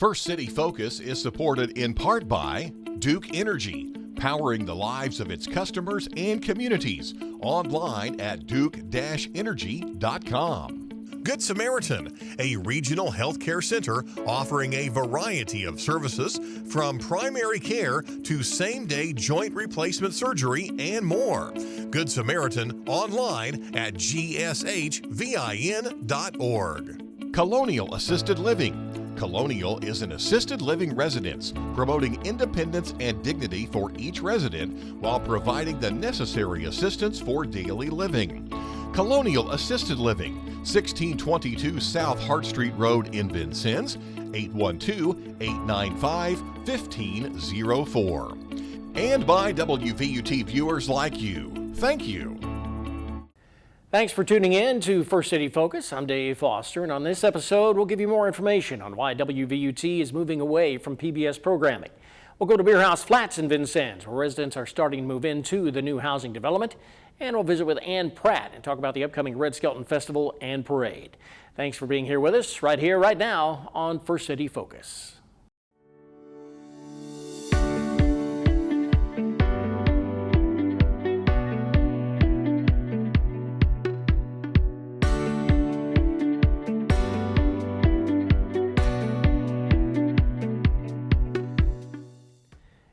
First City Focus is supported in part by Duke Energy, powering the lives of its customers and communities. Online at duke-energy.com. Good Samaritan, a regional healthcare center offering a variety of services from primary care to same-day joint replacement surgery and more. Good Samaritan online at gshvin.org. Colonial Assisted Living. Colonial is an assisted living residence, promoting independence and dignity for each resident while providing the necessary assistance for daily living. Colonial Assisted Living, 1622 South Hart Street Road in Vincennes, 812-895-1504. And by WVUT viewers like you. Thank you. Thanks for tuning in to First City Focus. I'm Dave Foster, and on this episode, we'll give you more information on why WVUT is moving away from PBS programming. We'll go to Bierhaus Flats in Vincennes, where residents are starting to move into the new housing development, and we'll visit with Ann Pratt and talk about the upcoming Red Skelton Festival and Parade. Thanks for being here with us right here, right now on First City Focus.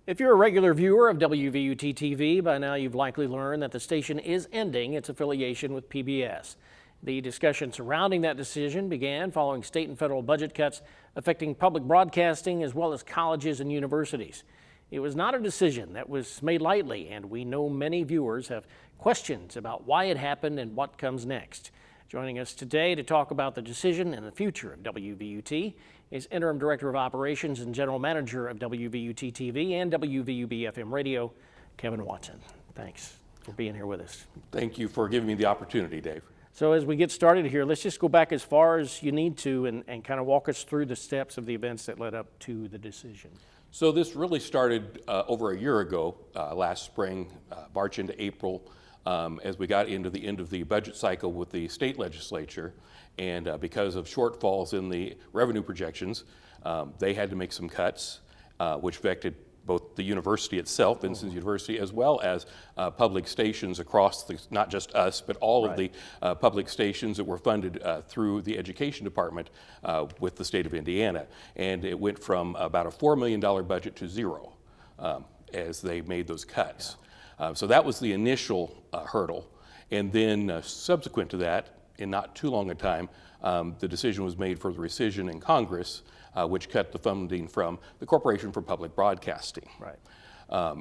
If you're a regular viewer of WVUT TV, by now you've likely learned that the station is ending its affiliation with PBS. The discussion surrounding that decision began following state and federal budget cuts affecting public broadcasting as well as colleges and universities. It was not a decision that was made lightly, and we know many viewers have questions about why it happened and what comes next. Joining us today to talk about the decision and the future of WVUT is Interim Director of Operations and General Manager of WVUT TV and WVUB FM Radio, Kevin Watson. Thanks for being here with us. Thank you for giving me the opportunity, Dave. So as we get started here, let's just go back as far as you need to and kind of walk us through the steps of the events that led up to the decision. So this really started over a year ago, last spring, March into April, as we got into the end of the budget cycle with the state legislature. And because of shortfalls in the revenue projections, they had to make some cuts, which affected both the university itself, Vincennes University, as well as public stations across not just us, but all of the public stations that were funded through the education department with the state of Indiana. And it went from about a $4 million budget to zero as they made those cuts. So that was the initial hurdle. And then subsequent to that, in not too long a time, the decision was made for the rescission in Congress, which cut the funding from the Corporation for Public Broadcasting. Right.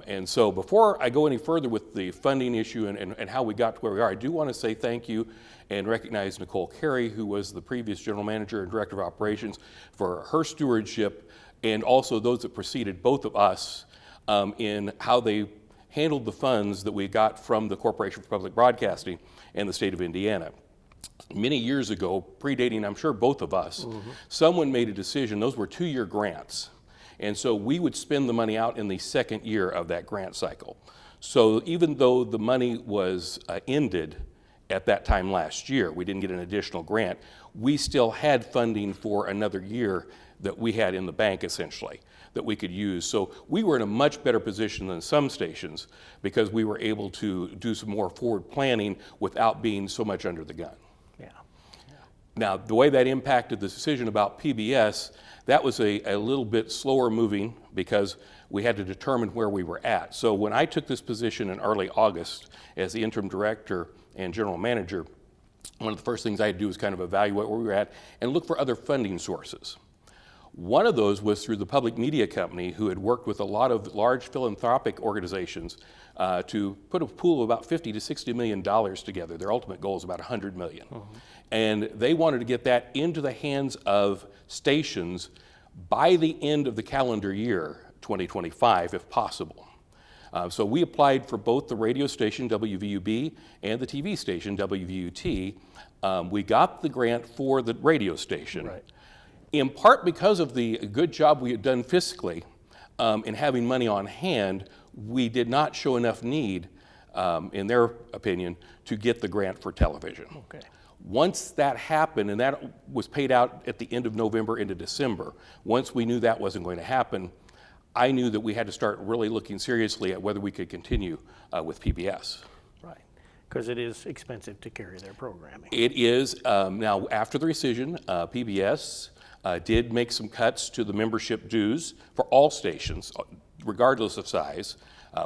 And so before I go any further with the funding issue and how we got to where we are, I do want to say thank you and recognize Nicole Carey, who was the previous General Manager and Director of Operations, for her stewardship, and also those that preceded both of us in how they handled the funds that we got from the Corporation for Public Broadcasting and the state of Indiana. Many years ago, predating, I'm sure, both of us, someone made a decision. Those were 2-year grants. And so we would spend the money out in the second year of that grant cycle. So even though the money was ended at that time last year, we didn't get an additional grant, we still had funding for another year that we had in the bank, essentially, that we could use. So we were in a much better position than some stations because we were able to do some more forward planning without being so much under the gun. Now, the way that impacted the decision about PBS, that was a little bit slower moving because we had to determine where we were at. So when I took this position in early August as the interim director and general manager, one of the first things I had to do was kind of evaluate where we were at and look for other funding sources. One of those was through the public media company, who had worked with a lot of large philanthropic organizations to put a pool of about $50 to $60 million together. Their ultimate goal is about $100 million. And they wanted to get that into the hands of stations by the end of the calendar year, 2025, if possible. So we applied for both the radio station, WVUB, and the TV station, WVUT. We got the grant for the radio station. Right. In part because of the good job we had done fiscally in having money on hand, we did not show enough need, in their opinion, to get the grant for television. Okay. Once that happened, and that was paid out at the end of November into December, once we knew that wasn't going to happen, I knew that we had to start really looking seriously at whether we could continue with PBS. Right, because it is expensive to carry their programming. It is. Now, after the rescission, PBS did make some cuts to the membership dues for all stations, regardless of size.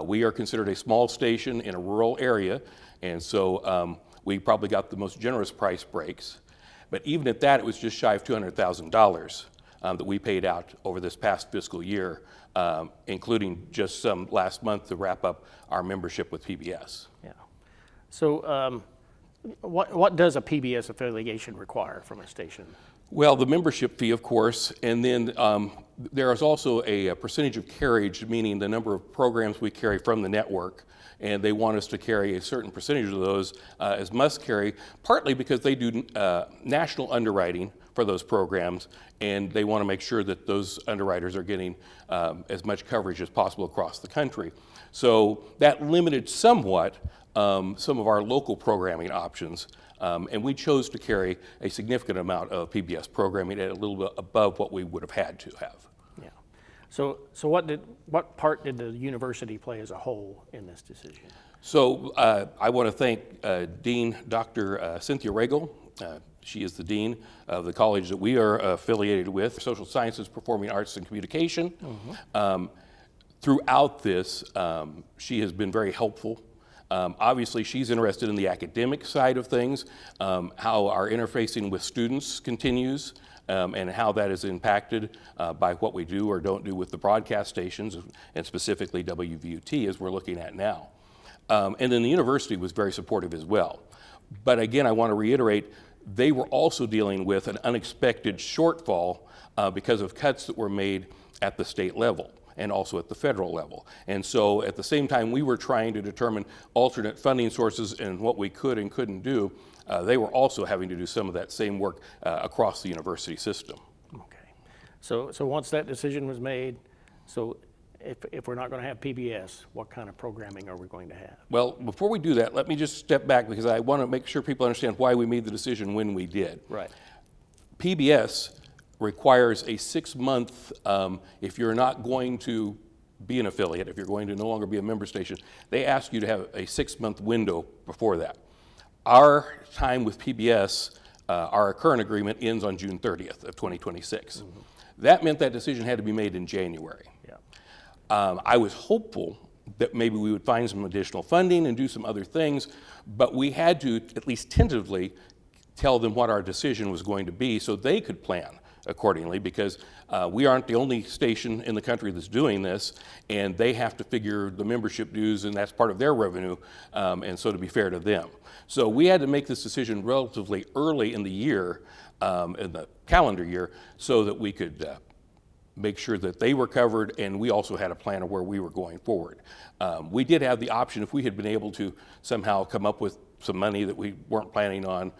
We are considered a small station in a rural area, and so we probably got the most generous price breaks. But even at that, it was just shy of $200,000 that we paid out over this past fiscal year, including just some last month to wrap up our membership with PBS. Yeah. So what does a PBS affiliation require from a station? Well, the membership fee, of course, and then there is also a percentage of carriage, meaning the number of programs we carry from the network, and they want us to carry a certain percentage of those as must carry, partly because they do national underwriting for those programs, and they want to make sure that those underwriters are getting as much coverage as possible across the country. So that limited somewhat some of our local programming options. And we chose to carry a significant amount of PBS programming at a little bit above what we would have had to have. Yeah. So what part did the university play as a whole in this decision? So I want to thank Dean Dr. Cynthia Regal. She is the dean of the college that we are affiliated with, Social Sciences, Performing Arts, and Communication. Mm-hmm. Throughout this, she has been very helpful. Obviously, she's interested in the academic side of things, how our interfacing with students continues, and how that is impacted by what we do or don't do with the broadcast stations, and specifically WVUT, as we're looking at now. And then the university was very supportive as well. But again, I want to reiterate, they were also dealing with an unexpected shortfall because of cuts that were made at the state level and also at the federal level. And so at the same time we were trying to determine alternate funding sources and what we could and couldn't do, they were also having to do some of that same work across the university system. Okay. So once that decision was made, so if we're not going to have PBS, what kind of programming are we going to have? Well, before we do that, let me just step back because I want to make sure people understand why we made the decision when we did. Right. PBS requires a 6-month, if you're not going to be an affiliate, if you're going to no longer be a member station, they ask you to have a 6-month window before that. Our time with PBS, our current agreement ends on June 30th of 2026. Mm-hmm. That meant that decision had to be made in January. Yeah. I was hopeful that maybe we would find some additional funding and do some other things, but we had to at least tentatively tell them what our decision was going to be so they could plan accordingly, because we aren't the only station in the country that's doing this, and they have to figure the membership dues, and that's part of their revenue, and so to be fair to them. So we had to make this decision relatively early in the year, in the calendar year, so that we could make sure that they were covered, and we also had a plan of where we were going forward. We did have the option, if we had been able to somehow come up with some money that we weren't planning on,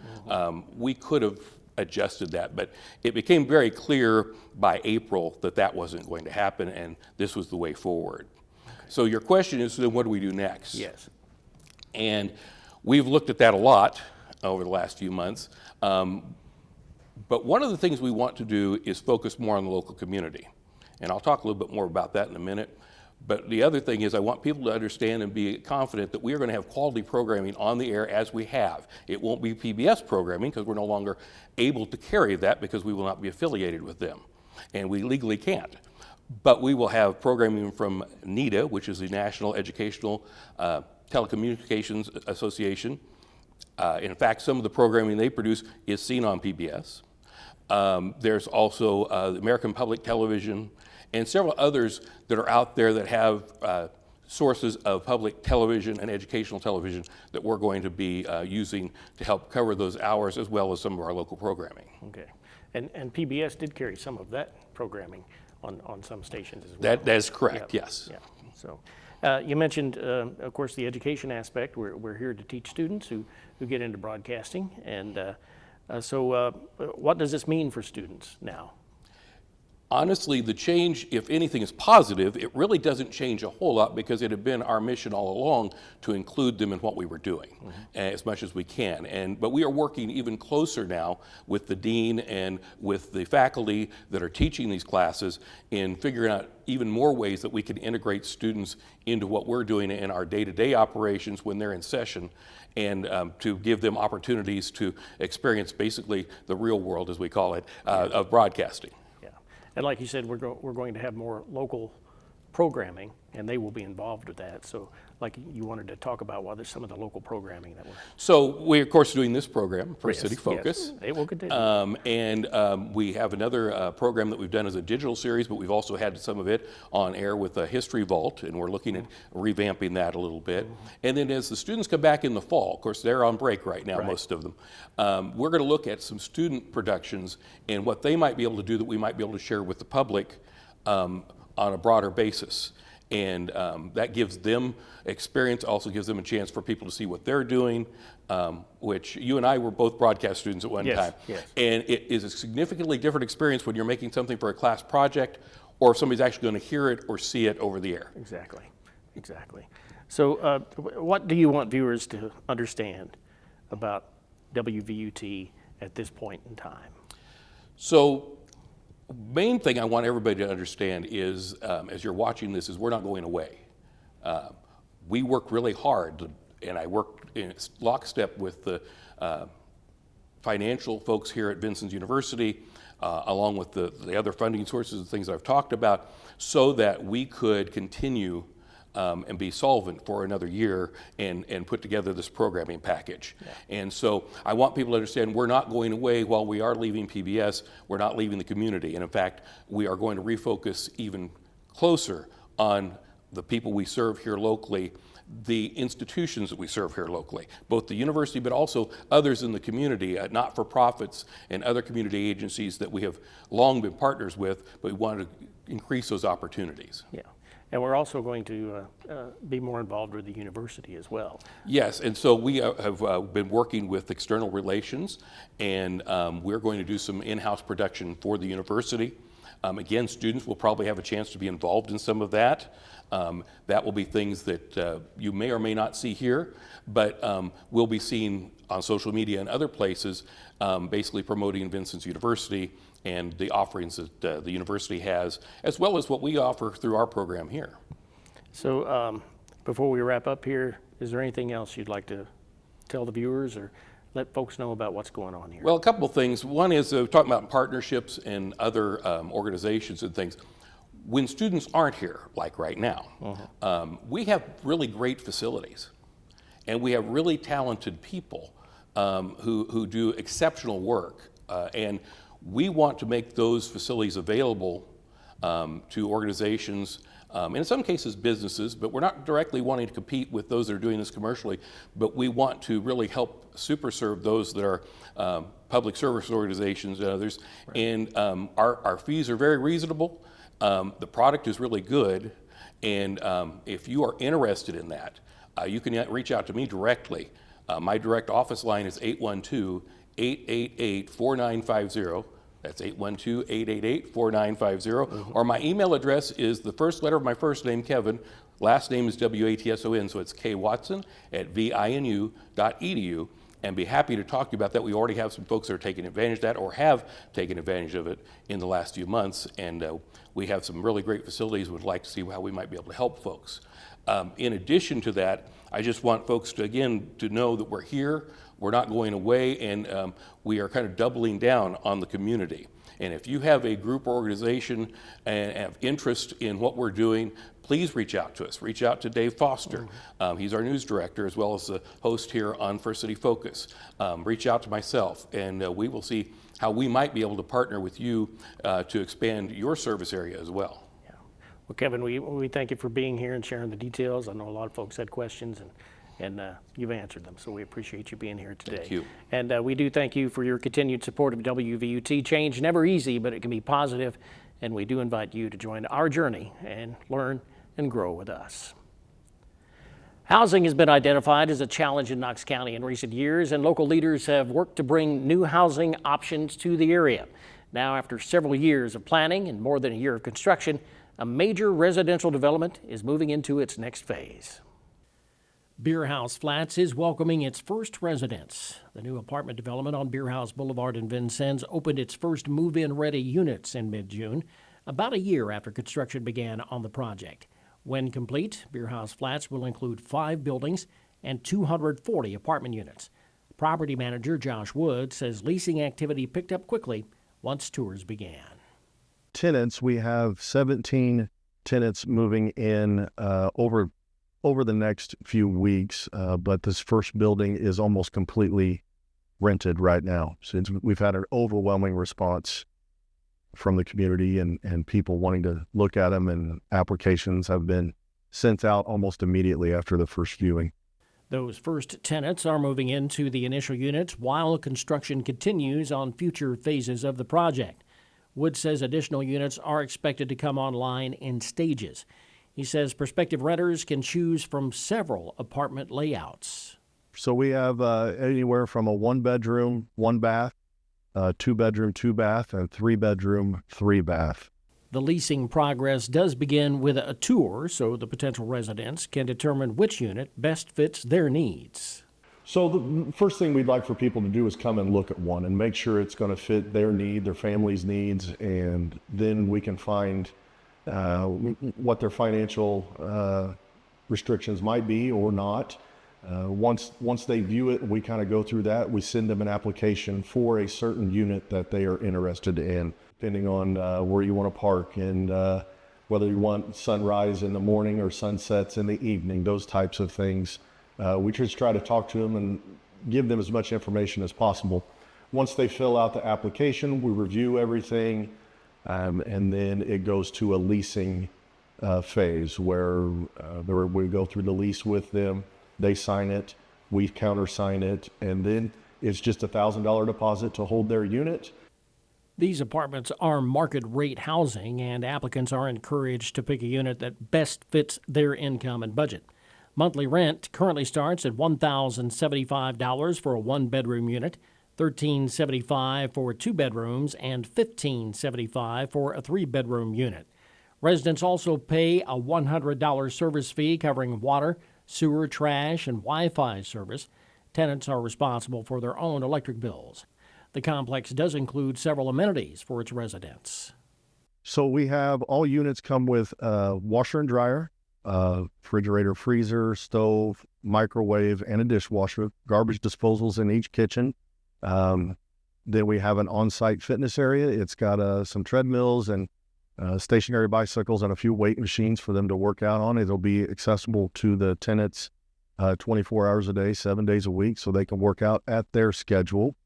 we could have adjusted that, but it became very clear by April that that wasn't going to happen, and this was the way forward. Okay. So your question is, then what do we do next? Yes. And we've looked at that a lot over the last few months, but one of the things we want to do is focus more on the local community, and I'll talk a little bit more about that in a minute. But the other thing is I want people to understand and be confident that we are going to have quality programming on the air as we have. It won't be PBS programming because we're no longer able to carry that because we will not be affiliated with them, and we legally can't. But we will have programming from NETA, which is the National Educational Telecommunications Association. In fact, some of the programming they produce is seen on PBS. There's also the American Public Television, and several others that are out there that have sources of public television and educational television that we're going to be using to help cover those hours, as well as some of our local programming. Okay. And PBS did carry some of that programming on some stations as well. That is correct, Yep. yes. Yeah. So you mentioned, of course, the education aspect. We're here to teach students who get into broadcasting. And so what does this mean for students now? honestly, the change, if anything is positive, it really doesn't change a whole lot because it had been our mission all along to include them in what we were doing as much as we can. But we are working even closer now with the dean and with the faculty that are teaching these classes in figuring out even more ways that we can integrate students into what we're doing in our day-to-day operations when they're in session, and to give them opportunities to experience basically the real world, as we call it, of broadcasting. And like you said, we're going to have more local programming, and they will be involved with that. So like you wanted to talk about there's some of the local programming that we're... So we're, of course, doing this program for City Focus. Yes, it will continue. We have another program that we've done as a digital series, but we've also had some of it on air with a History Vault, and we're looking at revamping that a little bit. And then as the students come back in the fall, of course, they're on break right now, most of them, we're going to look at some student productions and what they might be able to do that we might be able to share with the public on a broader basis. And that gives them experience, also gives them a chance for people to see what they're doing, which you and I were both broadcast students at one time. Yes. And it is a significantly different experience when you're making something for a class project, or if somebody's actually going to hear it or see it over the air. Exactly. So what do you want viewers to understand about WVUT at this point in time? So, main thing I want everybody to understand is, as you're watching this, is we're not going away. We work really hard, and I work in lockstep with the financial folks here at Vincennes University, along with the other funding sources and things I've talked about, so that we could continue and be solvent for another year and put together this programming package. And so I want people to understand we're not going away. While we are leaving PBS, we're not leaving the community. And in fact, we are going to refocus even closer on the people we serve here locally, the institutions that we serve here locally, both the university but also others in the community, not-for-profits and other community agencies that we have long been partners with, but we want to increase those opportunities. And we're also going to be more involved with the university as well. Yes, and so we have been working with external relations, and we're going to do some in-house production for the university. Again, students will probably have a chance to be involved in some of that. That will be things that you may or may not see here, but we'll be seen on social media and other places, basically promoting Vincennes University and the offerings that the university has, as well as what we offer through our program here. So before we wrap up here, is there anything else you'd like to tell the viewers or let folks know about what's going on here? Well, a couple of things. One is talking about partnerships and other organizations and things. When students aren't here, like right now, we have really great facilities, and we have really talented people who do exceptional work, and we want to make those facilities available to organizations, and in some cases businesses, but we're not directly wanting to compete with those that are doing this commercially, but we want to really help super serve those that are public service organizations and others. And our fees are very reasonable. The product is really good, and if you are interested in that, you can reach out to me directly. My direct office line is 812-888-4950. That's 812-888-4950. Or my email address is the first letter of my first name, Kevin. Last name is W-A-T-S-O-N, so it's kwatson@vinu.edu. And be happy to talk to you about that. We already have some folks that are taking advantage of that or have taken advantage of it in the last few months. And we have some really great facilities. We'd like to see how we might be able to help folks. In addition to that, I just want folks to, again, to know that we're here. We're not going away, and we are kind of doubling down on the community. And if you have a group or organization and have interest in what we're doing, please reach out to us. Reach out to Dave Foster. He's our news director as well as the host here on First City Focus. Reach out to myself, and we will see how we might be able to partner with you to expand your service area as well. Yeah. Well, Kevin, we thank you for being here and sharing the details. I know a lot of folks had questions, and you've answered them, so we appreciate you being here today. Thank you. And we do thank you for your continued support of WVUT. Change never easy, but it can be positive, and we do invite you to join our journey and learn and grow with us. Housing has been identified as a challenge in Knox County in recent years, and local leaders have worked to bring new housing options to the area. Now, after several years of planning and more than a year of construction, a major residential development is moving into its next phase. Bierhaus Flats is welcoming its first residents. The new apartment development on Bierhaus Boulevard in Vincennes opened its first move-in ready units in mid-June, about a year after construction began on the project. When complete, Bierhaus Flats will include 5 buildings and 240 apartment units. Property manager Josh Wood says leasing activity picked up quickly once tours began. Tenants, we have 17 tenants moving in over the next few weeks, but this first building is almost completely rented right now. Since we've had an overwhelming response from the community and people wanting to look at them, and applications have been sent out almost immediately after the first viewing. Those first tenants are moving into the initial units while construction continues on future phases of the project. Wood says additional units are expected to come online in stages. He says prospective renters can choose from several apartment layouts. So we have anywhere from a 1-bedroom, 1-bath, 2-bedroom, 2-bath, and 3-bedroom, 3-bath. The leasing progress does begin with a tour, so the potential residents can determine which unit best fits their needs. So the first thing we'd like for people to do is come and look at one and make sure it's going to fit their need, their family's needs, and then we can find what their financial restrictions might be or not. Once they view it, we kind of go through that. We send them an application for a certain unit that they are interested in, depending on where you want to park and whether you want sunrise in the morning or sunsets in the evening, those types of things. We just try to talk to them and give them as much information as possible. Once they fill out the application, we review everything, and then it goes to a leasing phase where we go through the lease with them. They sign it, we countersign it, and then it's just a $1,000 deposit to hold their unit. These apartments are market rate housing, and applicants are encouraged to pick a unit that best fits their income and budget. Monthly rent currently starts at $1,075 for a 1-bedroom unit, $1,375 for 2 bedrooms, and $1,575 for a 3-bedroom unit. Residents also pay a $100 service fee covering water, sewer, trash, and Wi-Fi service. Tenants are responsible for their own electric bills. The complex does include several amenities for its residents. So we have all units come with a washer and dryer, refrigerator, freezer, stove, microwave, and a dishwasher, garbage disposals in each kitchen. Then we have an on-site fitness area. It's got some treadmills and stationary bicycles and a few weight machines for them to work out on. It'll be accessible to the tenants 24 hours a day, 7 days a week, so they can work out at their schedule.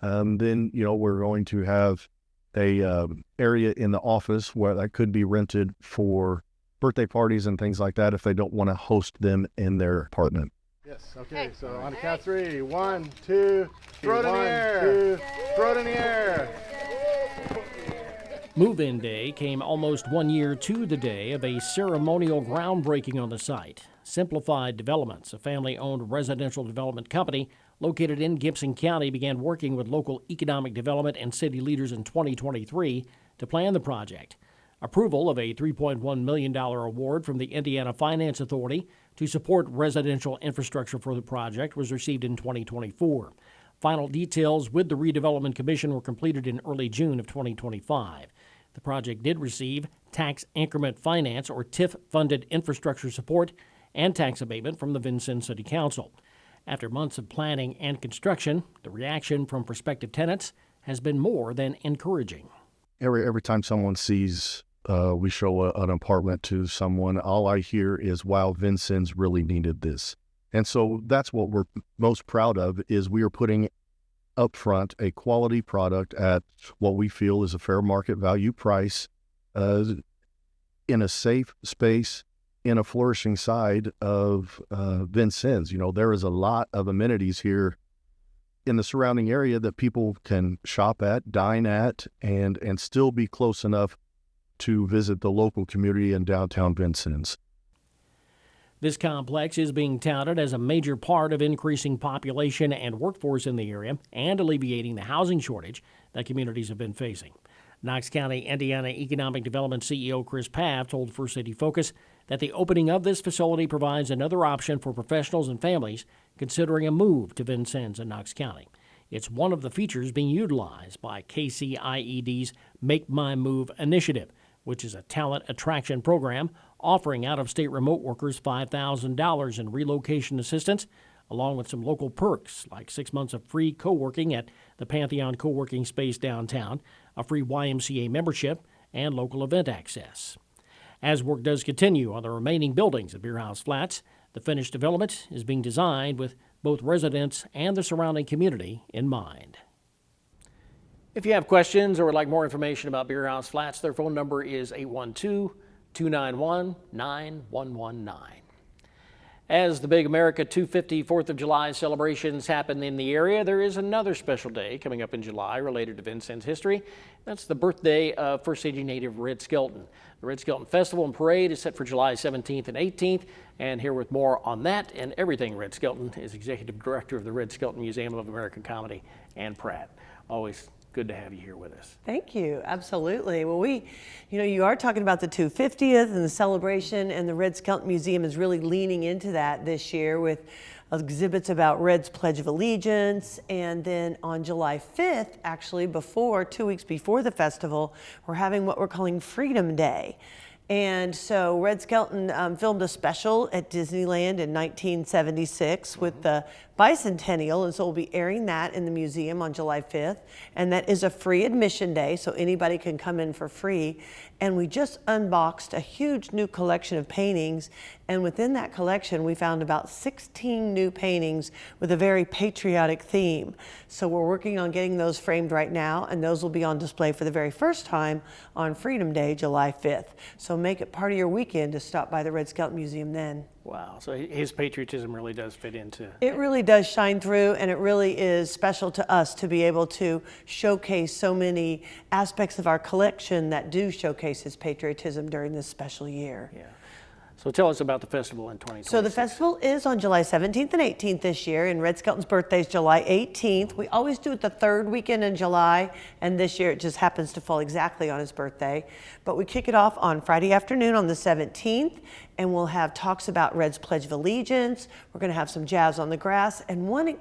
Then, we're going to have a area in the office where that could be rented for birthday parties and things like that if they don't want to host them in their apartment. Yes, okay, so on the count of 3, 1, 2, throw it in the air, throw it in the air. Move-in day came almost 1 year to the day of a ceremonial groundbreaking on the site. Simplified Developments, a family-owned residential development company located in Gibson County, began working with local economic development and city leaders in 2023 to plan the project. Approval of a $3.1 million award from the Indiana Finance Authority to support residential infrastructure for the project was received in 2024. Final details with the Redevelopment Commission were completed in early June of 2025. The project did receive tax increment finance, or TIF-funded infrastructure support and tax abatement from the Vincennes City Council. After months of planning and construction, the reaction from prospective tenants has been more than encouraging. Every time someone sees we show an apartment to someone, all I hear is, wow, Vincennes really needed this. And so that's what we're most proud of, is we are putting up front a quality product at what we feel is a fair market value price in a safe space in a flourishing side of Vincennes. There is a lot of amenities here in the surrounding area that people can shop at, dine at, and still be close enough to visit the local community in downtown Vincennes. This complex is being touted as a major part of increasing population and workforce in the area and alleviating the housing shortage that communities have been facing. Knox County, Indiana Economic Development CEO Chris Paff told First City Focus that the opening of this facility provides another option for professionals and families considering a move to Vincennes and Knox County. It's one of the features being utilized by KCIED's Make My Move initiative, which is a talent attraction program offering out-of-state remote workers $5,000 in relocation assistance, along with some local perks like 6 months of free co-working at the Pantheon co-working space downtown, a free YMCA membership, and local event access. As work does continue on the remaining buildings at Bierhaus Flats, the finished development is being designed with both residents and the surrounding community in mind. If you have questions or would like more information about Bierhaus Flats, their phone number is 812-291-9119. As the big America 250 4th of July celebrations happen in the area, there is another special day coming up in July related to Vincennes history. That's the birthday of First City native Red Skelton. The Red Skelton Festival and Parade is set for July 17th and 18th. And here with more on that and everything Red Skelton is Executive Director of the Red Skelton Museum of American Comedy, Ann Pratt. Always good to have you here with us. Thank you. Absolutely. Well, you are talking about the 250th and the celebration, and the Red Skelton Museum is really leaning into that this year with exhibits about Red's Pledge of Allegiance. And then on July 5th, actually 2 weeks before the festival, we're having what we're calling Freedom Day. And so Red Skelton filmed a special at Disneyland in 1976 with the bicentennial, and so we'll be airing that in the museum on July 5th. And that is a free admission day, so anybody can come in for free. And we just unboxed a huge new collection of paintings, and within that collection we found about 16 new paintings with a very patriotic theme. So we're working on getting those framed right now, and those will be on display for the very first time on Freedom Day, July 5th. So make it part of your weekend to stop by the Red Skelton Museum then. Wow, so his patriotism really does fit into... It really does shine through, and it really is special to us to be able to showcase so many aspects of our collection that do showcase his patriotism during this special year. Yeah. So tell us about the festival in 2026. So the festival is on July 17th and 18th this year, and Red Skelton's birthday is July 18th. We always do it the third weekend in July, and this year it just happens to fall exactly on his birthday. But we kick it off on Friday afternoon on the 17th, and we'll have talks about Red's Pledge of Allegiance. We're going to have some jazz on the grass, and one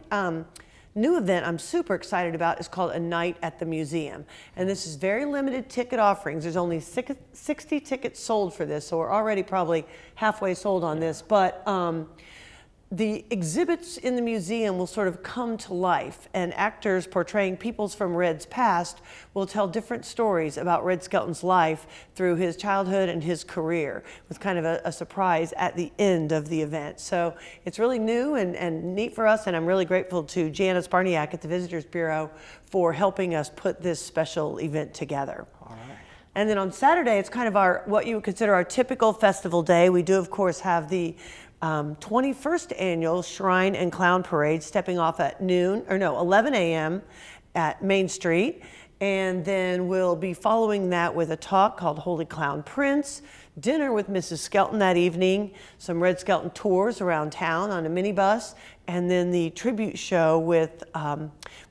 new event I'm super excited about is called A Night at the Museum. And this is very limited ticket offerings. There's only 60 tickets sold for this, so we're already probably halfway sold on this. But the exhibits in the museum will sort of come to life, and actors portraying peoples from Red's past will tell different stories about Red Skelton's life through his childhood and his career, with kind of a surprise at the end of the event. So it's really new and neat for us, and I'm really grateful to Janice Barniak at the Visitors Bureau for helping us put this special event together. All right. And then on Saturday, it's kind of what you would consider our typical festival day. We do, of course, have the 21st annual Shrine and Clown Parade stepping off at 11 a.m. at Main Street. And then we'll be following that with a talk called Holy Clown Prince, dinner with Mrs. Skelton that evening, some Red Skelton tours around town on a minibus, and then the tribute show with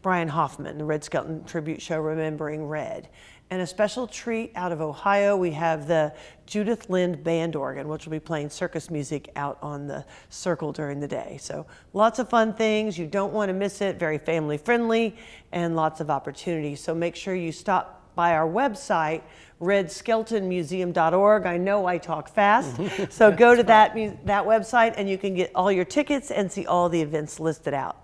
Brian Hoffman, the Red Skelton tribute show Remembering Red. And a special treat out of Ohio, we have the Judith Lind Band Organ, which will be playing circus music out on the circle during the day. So lots of fun things. You don't want to miss it. Very family friendly and lots of opportunities. So make sure you stop by our website, redskeltonmuseum.org. I know I talk fast. So go to that website and you can get all your tickets and see all the events listed out.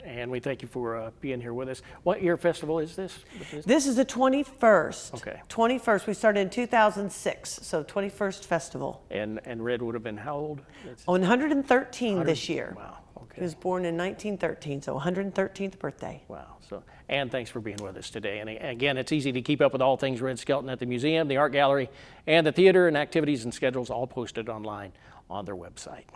And we thank you for being here with us. What year festival is this? This is the 21st. Okay. 21st. We started in 2006, so 21st festival. And Red would have been how old? 113 this year. Wow. Okay. He was born in 1913, so 113th birthday. Wow. So, Ann, thanks for being with us today. And again, it's easy to keep up with all things Red Skelton at the museum, the art gallery, and the theater, and activities and schedules all posted online on their website.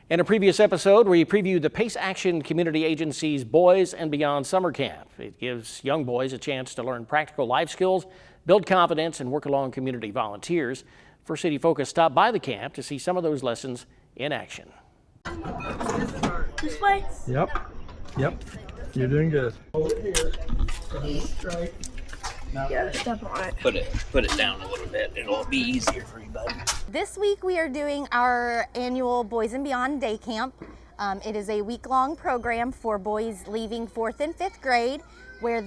In a previous episode, we previewed the Pace Action Community Agency's Boys and Beyond Summer Camp. It gives young boys a chance to learn practical life skills, build confidence, and work along community volunteers. First City Focus stopped by the camp to see some of those lessons in action. This way? Yep. You're doing good. Over here. Strike. Yeah, step on it. Put it down a little bit. It'll be easier for you, bud. This week we are doing our annual Boys and Beyond Day Camp. It is a week-long program for boys leaving 4th and 5th grade where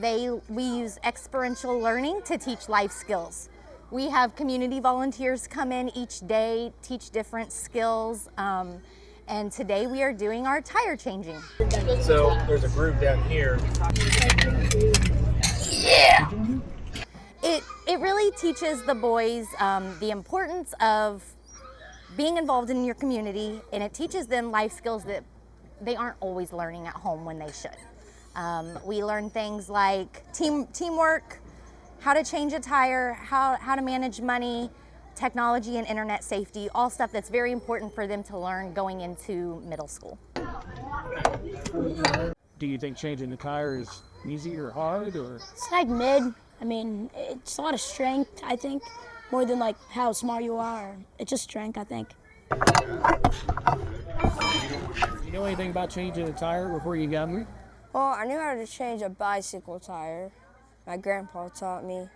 we use experiential learning to teach life skills. We have community volunteers come in each day, teach different skills, and today we are doing our tire changing. So there's a groove down here. Yeah! It really teaches the boys the importance of being involved in your community, and it teaches them life skills that they aren't always learning at home when they should. We learn things like teamwork, how to change a tire, how to manage money, technology and internet safety, all stuff that's very important for them to learn going into middle school. Do you think changing the tire is easy or hard, or? It's like mid. I mean, it's a lot of strength, I think, more than like how smart you are. It's just strength, I think. Do you know anything about changing a tire before you got me? Well, I knew how to change a bicycle tire. My grandpa taught me.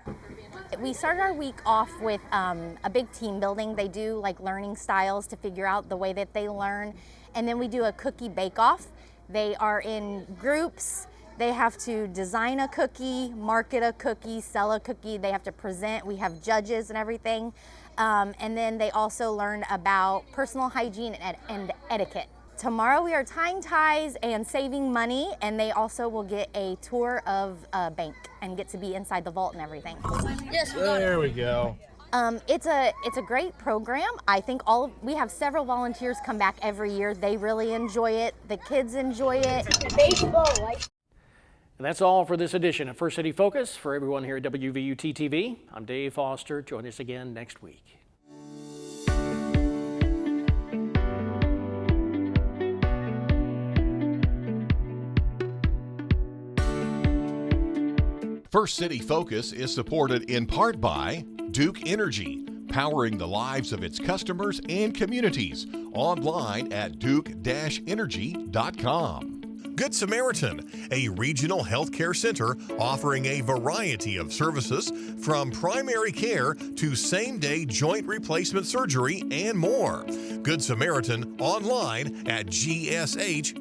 We started our week off with a big team building. They do like learning styles to figure out the way that they learn. And then we do a cookie bake-off. They are in groups. They have to design a cookie, market a cookie, sell a cookie. They have to present. We have judges and everything. And then they also learn about personal hygiene and etiquette. Tomorrow we are tying ties and saving money, and they also will get a tour of a bank and get to be inside the vault and everything. Yes, There we go. It's a great program. I think we have several volunteers come back every year. They really enjoy it. The kids enjoy it. baseball, like. And that's all for this edition of First City Focus. For everyone here at WVUT TV, I'm Dave Foster. Join us again next week. First City Focus is supported in part by Duke Energy, powering the lives of its customers and communities. Online at duke-energy.com. Good Samaritan, a regional healthcare center offering a variety of services from primary care to same-day joint replacement surgery and more. Good Samaritan online at gshvin.org.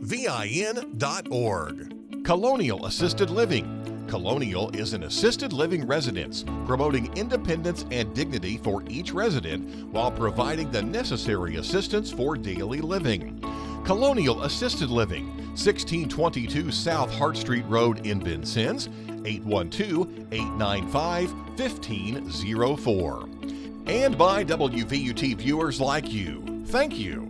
Colonial Assisted Living. Colonial is an assisted living residence, promoting independence and dignity for each resident while providing the necessary assistance for daily living. Colonial Assisted Living, 1622 South Hart Street Road in Vincennes, 812-895-1504. And by WVUT viewers like you. Thank you.